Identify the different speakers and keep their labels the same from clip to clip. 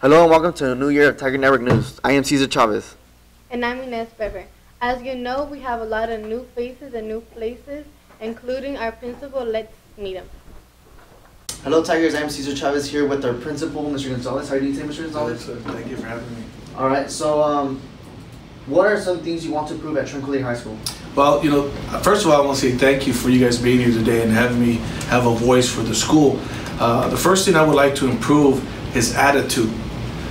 Speaker 1: Hello and welcome to a new year of Tiger Network News. I am Cesar Chavez.
Speaker 2: And I'm Inez Bever. As you know, we have a lot of new faces and new places, including our principal. Let's meet him.
Speaker 1: Hello Tigers, I'm Cesar Chavez here with our principal, Mr. Gonzalez. How are you doing today, Mr. Gonzalez?
Speaker 3: Thank you for having me.
Speaker 1: Alright, so what are some things you want to improve at Tranquility High School?
Speaker 3: Well, first of all, I want to say thank you for you guys being here today and having me have a voice for the school. The first thing I would like to improve is attitude.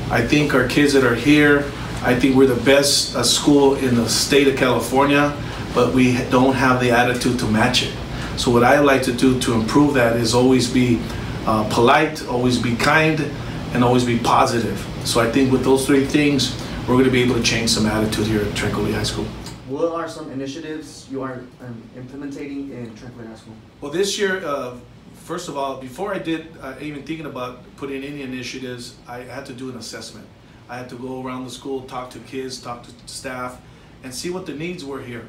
Speaker 3: I think our kids that are here, I think we're the best school in the state of California, but we don't have the attitude to match it. So what I like to do to improve that is always be polite, always be kind, and always be positive. So I think with those three things, we're going to be able to change some attitude here at Tranquility High School.
Speaker 1: What are some initiatives you are implementing in Tranquility High School?
Speaker 3: Well, this year, first of all, before I did even thinking about putting any initiatives, I had to do an assessment. I had to go around the school, talk to kids, talk to staff, and see what the needs were here.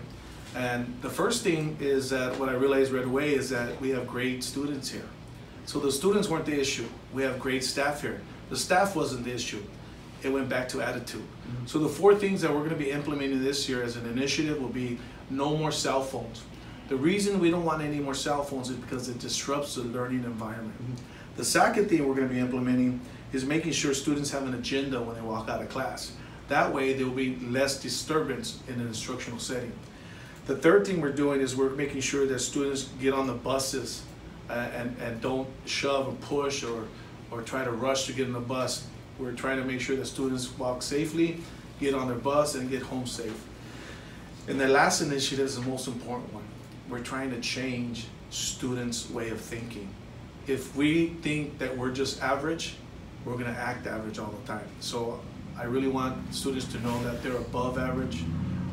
Speaker 3: And the first thing is that what I realized right away is that we have great students here. So the students weren't the issue. We have great staff here. The staff wasn't the issue. It went back to attitude. So the four things that we're going to be implementing this year as an initiative will be no more cell phones. The reason we don't want any more cell phones is because it disrupts the learning environment. The second thing we're going to be implementing is making sure students have an agenda when they walk out of class. That way there will be less disturbance in an instructional setting. The third thing we're doing is we're making sure that students get on the buses and don't shove and push or try to rush to get on the bus. We're trying to make sure that students walk safely, get on their bus, and get home safe. And the last initiative is the most important one. We're trying to change students' way of thinking. If we think that we're just average, we're going to act average all the time. So I really want students to know that they're above average.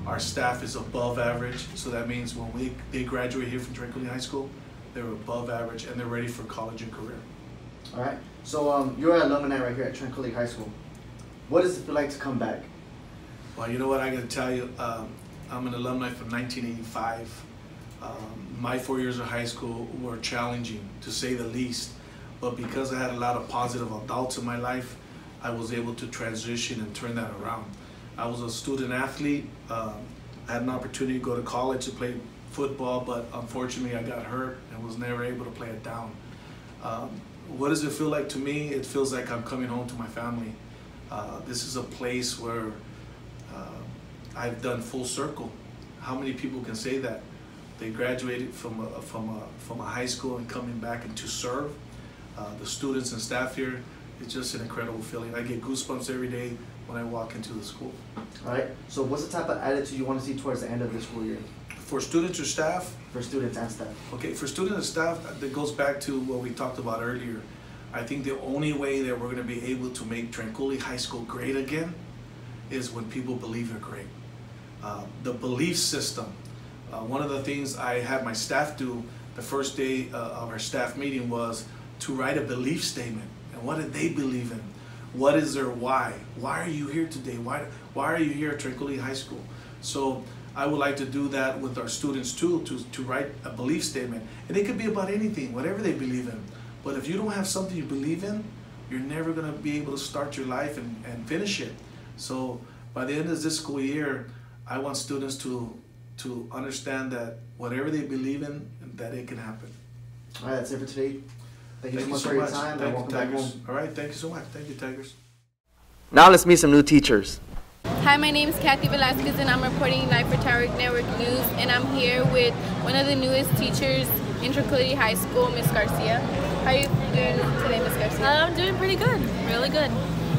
Speaker 3: Our staff is above average. So that means when they graduate here from Tranquility High School, they're above average and they're ready for college and career.
Speaker 1: All right. So you're an alumni right here at Tranquility High School. What does it feel like to come back?
Speaker 3: Well, you know what I got to tell you. I'm an alumni from 1985. My 4 years of high school were challenging, to say the least. But because I had a lot of positive adults in my life, I was able to transition and turn that around. I was a student athlete. I had an opportunity to go to college to play football, but unfortunately I got hurt and was never able to play it down. What does it feel like to me? It feels like I'm coming home to my family. This is a place where I've done full circle. How many people can say that? They graduated from a high school and coming back and to serve. The students and staff here, it's just an incredible feeling. I get goosebumps every day when I walk into the school.
Speaker 1: All right, so what's the type of attitude you want to see towards the end of the school year?
Speaker 3: For students or staff?
Speaker 1: For students and staff.
Speaker 3: Okay, for students and staff, that goes back to what we talked about earlier. I think the only way that we're going to be able to make Tranquility High School great again is when people believe they're great. The belief system. One of the things I had my staff do the first day of our staff meeting was to write a belief statement. And what did they believe in? What is their why? Why are you here today? Why are you here at Tranquility High School? So I would like to do that with our students too, to write a belief statement. And it could be about anything, whatever they believe in. But if you don't have something you believe in, you're never going to be able to start your life and finish it. So by the end of this school year, I want students to understand that whatever they believe in, that it can happen.
Speaker 1: All right, that's it for today. Thank you so much for your time.
Speaker 3: Thank you,
Speaker 1: welcome back
Speaker 3: Tigers.
Speaker 1: home.
Speaker 3: All right, thank you so much. Thank you, Tigers.
Speaker 1: Now let's meet some new teachers.
Speaker 4: Hi, my name is Kathy Velasquez and I'm reporting live for Tiger Network News, and I'm here with one of the newest teachers in Tranquility High School, Miss Garcia. How are you doing today, Miss Garcia?
Speaker 5: I'm doing pretty good, really good.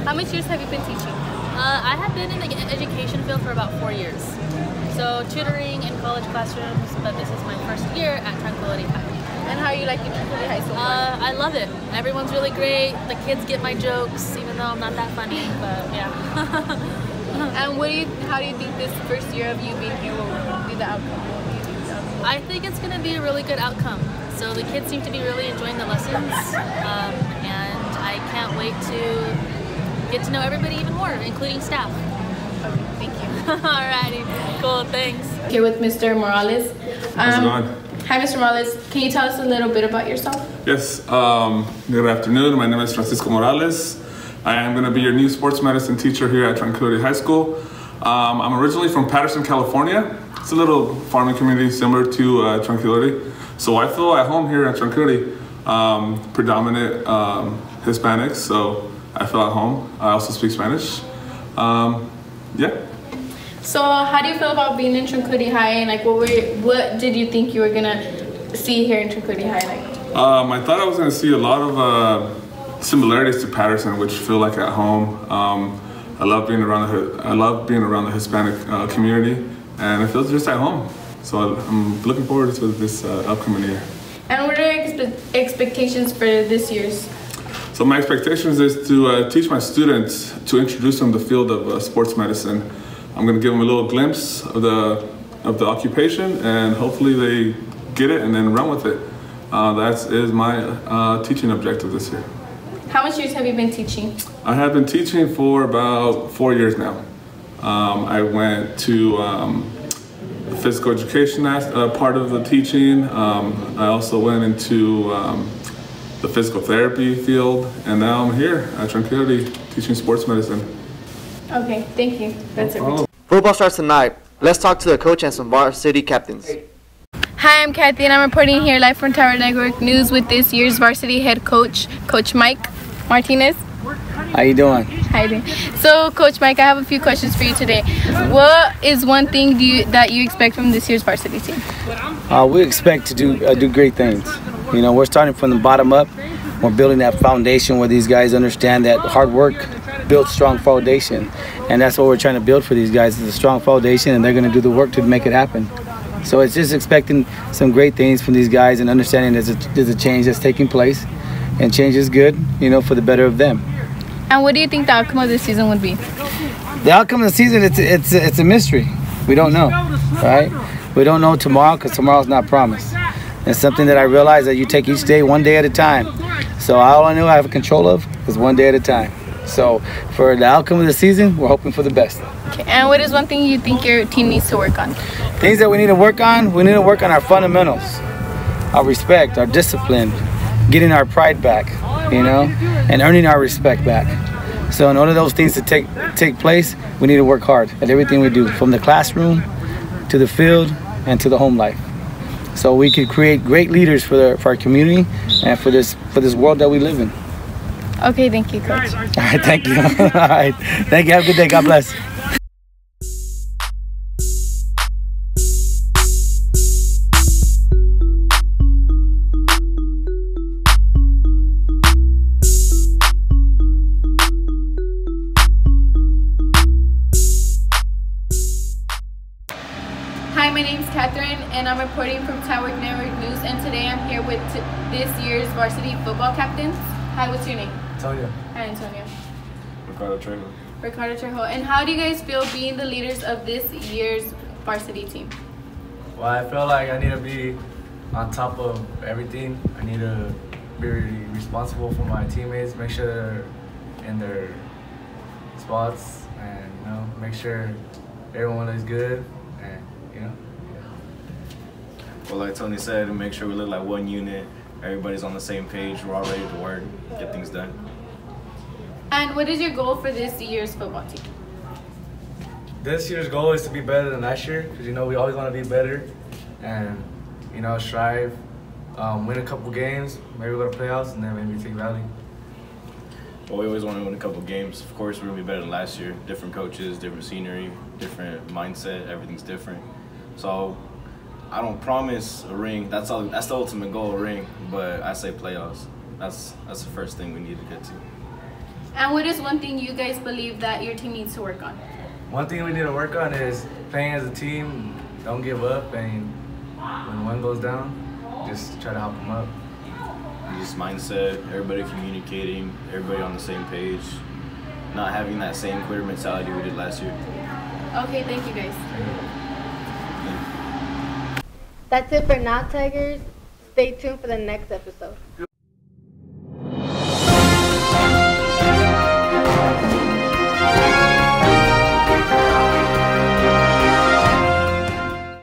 Speaker 4: How much years have you been teaching?
Speaker 5: I have been in the education field for about 4 years. So tutoring in college classrooms, but this is my first year at Tranquility High.
Speaker 4: And how are you liking Tranquility High School?
Speaker 5: I love it. Everyone's really great. The kids get my jokes, even though I'm not that funny, but yeah.
Speaker 4: And how do you think this first year of you being here will be the outcome?
Speaker 5: I think it's going to be a really good outcome. So the kids seem to be really enjoying the lessons, and I can't wait to get to know everybody even more, including staff.
Speaker 4: Okay, thank you.
Speaker 5: Alrighty, cool, thanks.
Speaker 4: Here with Mr. Morales.
Speaker 6: How's it going?
Speaker 4: Hi, Mr. Morales. Can you tell us a little bit about yourself?
Speaker 6: Yes, good afternoon. My name is Francisco Morales. I am going to be your new sports medicine teacher here at Tranquility High School. I'm originally from Patterson, California. It's a little farming community similar to Tranquility. So I feel at home here at Tranquility, predominant Hispanics, so I feel at home. I also speak Spanish. Yeah.
Speaker 4: So how do you feel about being in Tranquility High, and like what did you think you were gonna see here in Tranquility High?
Speaker 6: I thought I was gonna see a lot of similarities to Patterson, which feel like at home. I love being around the Hispanic community, and it feels just at home. So I'm looking forward to this upcoming year.
Speaker 4: And what are your expectations for this year's?
Speaker 6: So my expectations is to teach my students, to introduce them to the field of sports medicine. I'm going to give them a little glimpse of the occupation, and hopefully they get it and then run with it. That is my teaching objective this year.
Speaker 4: How much years have you been teaching? I
Speaker 6: have been teaching for about 4 years now. I went to the physical education part of the teaching. I also went into the physical therapy field, and now I'm here at Tranquility teaching sports medicine.
Speaker 4: Okay, thank you. That's it.
Speaker 1: Football starts tonight. Let's talk to the coach and some varsity captains.
Speaker 4: Hi, I'm Kathy, and I'm reporting here live from Tower Network News with this year's varsity head coach, Coach Mike Martinez.
Speaker 7: How you doing?
Speaker 4: Hi there. So, Coach Mike, I have a few questions for you today. What is one thing that you expect from this year's varsity team?
Speaker 7: We expect to do great things. You know, we're starting from the bottom up. We're building that foundation where these guys understand that hard work builds strong foundation, and that's what we're trying to build for these guys, is a strong foundation, and they're going to do the work to make it happen. So it's just expecting some great things from these guys and understanding there's a change that's taking place, and change is good, you know, for the better of them.
Speaker 4: And what do you think the outcome of this season would be?
Speaker 7: The outcome of the season, it's a mystery. We don't know, right? We don't know tomorrow, because tomorrow's not promised. It's something that I realize that you take each day one day at a time. So all I know I have control of is one day at a time. So for the outcome of the season, we're hoping for the best.
Speaker 4: Okay. And what is one thing you think your team needs to work on?
Speaker 7: Things that we need to work on our fundamentals, our respect, our discipline, getting our pride back, you know, and earning our respect back. So in order for those things to take place, we need to work hard at everything we do, from the classroom to the field and to the home life. So we could create great leaders for our community and for this world that we live in.
Speaker 4: Okay, thank you, Coach.
Speaker 7: All right, thank you. All right, thank you. Have a good day. God bless.
Speaker 4: Hi, my name's Catherine, and I'm reporting from Tower Network News, and today I'm here with this year's varsity football captains. Hi, what's your name?
Speaker 8: Antonio.
Speaker 4: Hi, Antonio.
Speaker 8: Ricardo
Speaker 4: Trejo. And how do you guys feel being the leaders of this year's varsity team?
Speaker 8: Well, I feel like I need to be on top of everything. I need to be responsible for my teammates, make sure they're in their spots, and you know, make sure everyone is good, and you know.
Speaker 9: Well, like Tony said, make sure we look like one unit. Everybody's on the same page. We're all ready to work, get things done.
Speaker 4: And what is your goal for this year's football team?
Speaker 8: This year's goal is to be better than last year, because you know we always want to be better, and you know, strive, win a couple games, maybe go to playoffs, and then maybe take Valley.
Speaker 9: Well, we always want to win a couple games. Of course, we're gonna be better than last year. Different coaches, different scenery, different mindset. Everything's different. So I don't promise a ring. That's the ultimate goal, a ring. But I say playoffs. That's the first thing we need to get to.
Speaker 4: And what is one thing you guys believe that your team needs to work on?
Speaker 8: One thing we need to work on is playing as a team. Don't give up, and when one goes down, just try to help them up.
Speaker 9: Just mindset, everybody communicating, everybody on the same page, not having that same quitter mentality we did last year.
Speaker 4: Okay, thank you guys.
Speaker 2: That's it for now, Tigers. Stay tuned for the next episode.